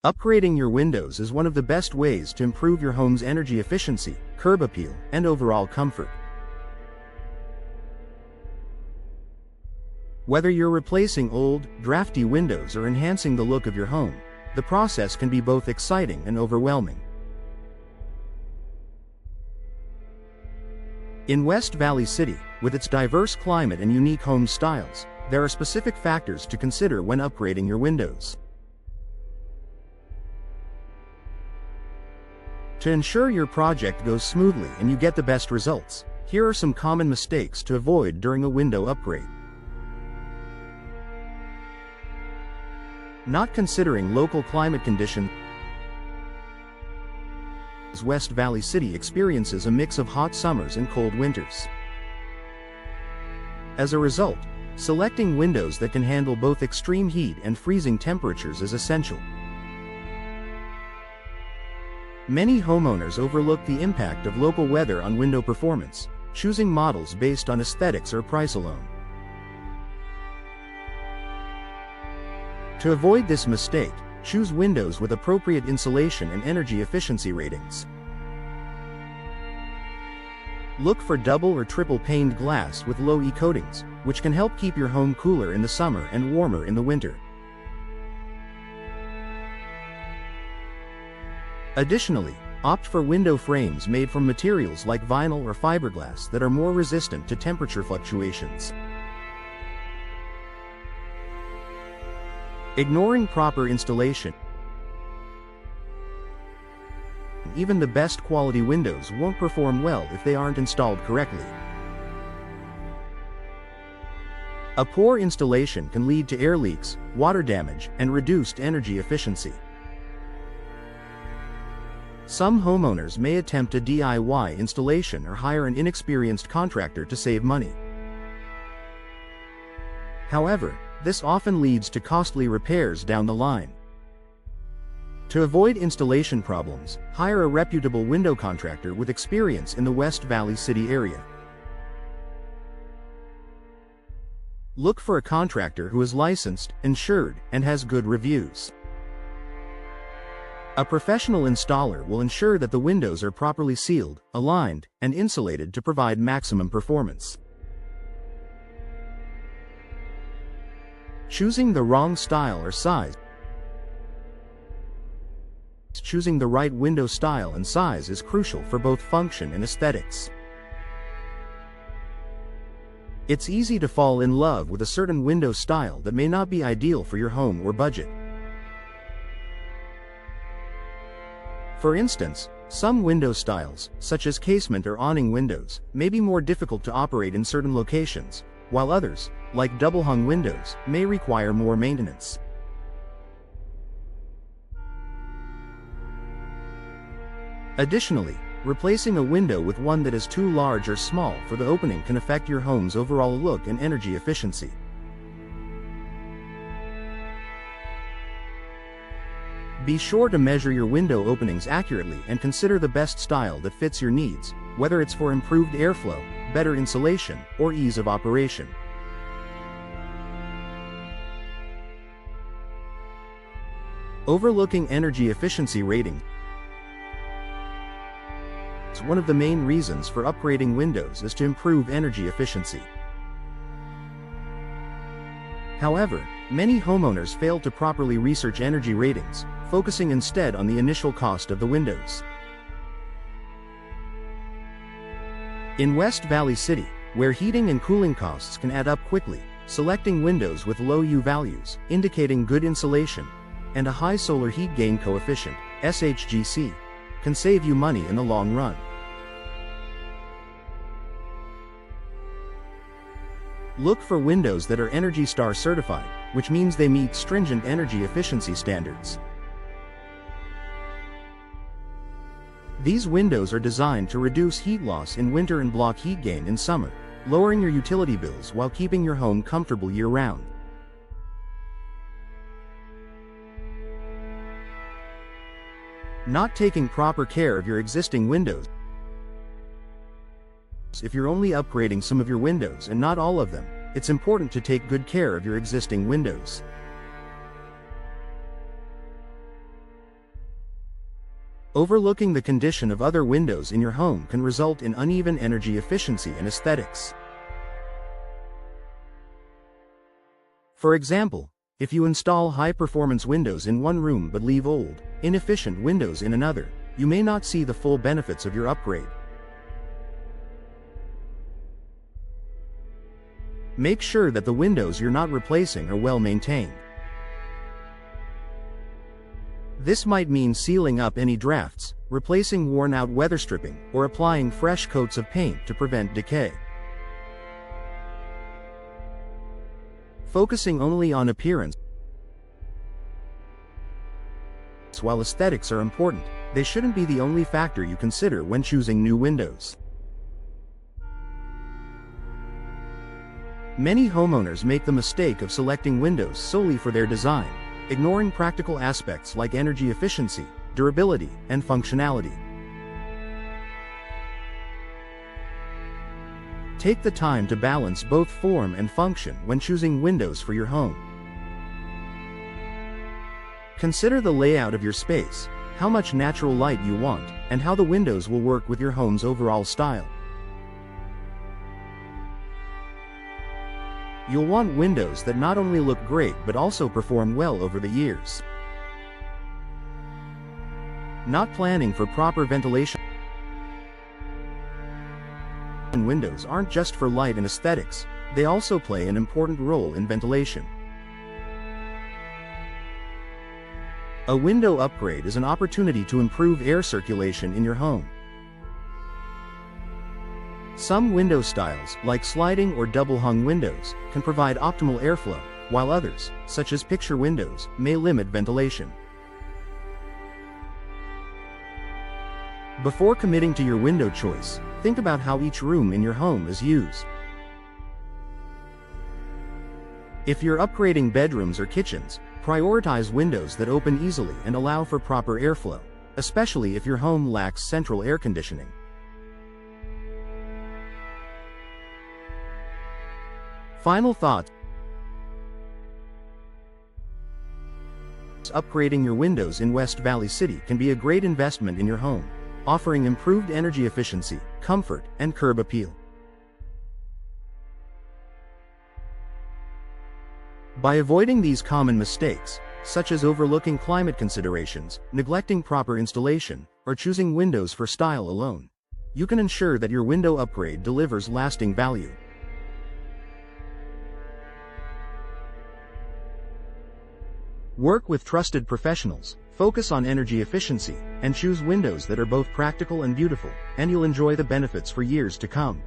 Upgrading your windows is one of the best ways to improve your home's energy efficiency, curb appeal, and overall comfort. Whether you're replacing old, drafty windows or enhancing the look of your home, the process can be both exciting and overwhelming. In West Valley City, with its diverse climate and unique home styles, there are specific factors to consider when upgrading your windows. To ensure your project goes smoothly and you get the best results, here are some common mistakes to avoid during a window upgrade. Not considering local climate conditions. West Valley City experiences a mix of hot summers and cold winters. As a result, selecting windows that can handle both extreme heat and freezing temperatures is essential. Many homeowners overlook the impact of local weather on window performance, choosing models based on aesthetics or price alone. To avoid this mistake, choose windows with appropriate insulation and energy efficiency ratings. Look for double or triple paned glass with low E coatings, which can help keep your home cooler in the summer and warmer in the winter. Additionally, opt for window frames made from materials like vinyl or fiberglass that are more resistant to temperature fluctuations. Ignoring proper installation. Even the best quality windows won't perform well if they aren't installed correctly. A poor installation can lead to air leaks, water damage, and reduced energy efficiency. Some homeowners may attempt a DIY installation or hire an inexperienced contractor to save money. However, this often leads to costly repairs down the line. To avoid installation problems, hire a reputable window contractor with experience in the West Valley City area. Look for a contractor who is licensed, insured, and has good reviews. A professional installer will ensure that the windows are properly sealed, aligned, and insulated to provide maximum performance. Choosing the wrong style or size. Choosing the right window style and size is crucial for both function and aesthetics. It's easy to fall in love with a certain window style that may not be ideal for your home or budget. For instance, some window styles, such as casement or awning windows, may be more difficult to operate in certain locations, while others, like double-hung windows, may require more maintenance. Additionally, replacing a window with one that is too large or small for the opening can affect your home's overall look and energy efficiency. Be sure to measure your window openings accurately and consider the best style that fits your needs, whether it's for improved airflow, better insulation, or ease of operation. Overlooking energy efficiency rating. One of the main reasons for upgrading windows is to improve energy efficiency. However, many homeowners fail to properly research energy ratings, focusing instead on the initial cost of the windows. In West Valley City, where heating and cooling costs can add up quickly, selecting windows with low U values, indicating good insulation, and a high solar heat gain coefficient, SHGC, can save you money in the long run. Look for windows that are ENERGY STAR certified, which means they meet stringent energy efficiency standards. These windows are designed to reduce heat loss in winter and block heat gain in summer, lowering your utility bills while keeping your home comfortable year-round. Not taking proper care of your existing windows. If you're only upgrading some of your windows and not all of them, it's important to take good care of your existing windows. Overlooking the condition of other windows in your home can result in uneven energy efficiency and aesthetics. For example, if you install high-performance windows in one room but leave old, inefficient windows in another, you may not see the full benefits of your upgrade. Make sure that the windows you're not replacing are well maintained. This might mean sealing up any drafts, replacing worn-out weather stripping, or applying fresh coats of paint to prevent decay. Focusing only on appearance. While aesthetics are important, they shouldn't be the only factor you consider when choosing new windows. Many homeowners make the mistake of selecting windows solely for their design, ignoring practical aspects like energy efficiency, durability, and functionality. Take the time to balance both form and function when choosing windows for your home. Consider the layout of your space, how much natural light you want, and how the windows will work with your home's overall style. You'll want windows that not only look great but also perform well over the years. Not planning for proper ventilation. Windows aren't just for light and aesthetics, they also play an important role in ventilation. A window upgrade is an opportunity to improve air circulation in your home. Some window styles, like sliding or double-hung windows, can provide optimal airflow, while others, such as picture windows, may limit ventilation. Before committing to your window choice, think about how each room in your home is used. If you're upgrading bedrooms or kitchens, prioritize windows that open easily and allow for proper airflow, especially if your home lacks central air conditioning. Final thoughts. Upgrading your windows in West Valley City can be a great investment in your home, offering improved energy efficiency, comfort, and curb appeal. By avoiding these common mistakes, such as overlooking climate considerations, neglecting proper installation, or choosing windows for style alone, you can ensure that your window upgrade delivers lasting value. Work with trusted professionals, focus on energy efficiency, and choose windows that are both practical and beautiful, and you'll enjoy the benefits for years to come.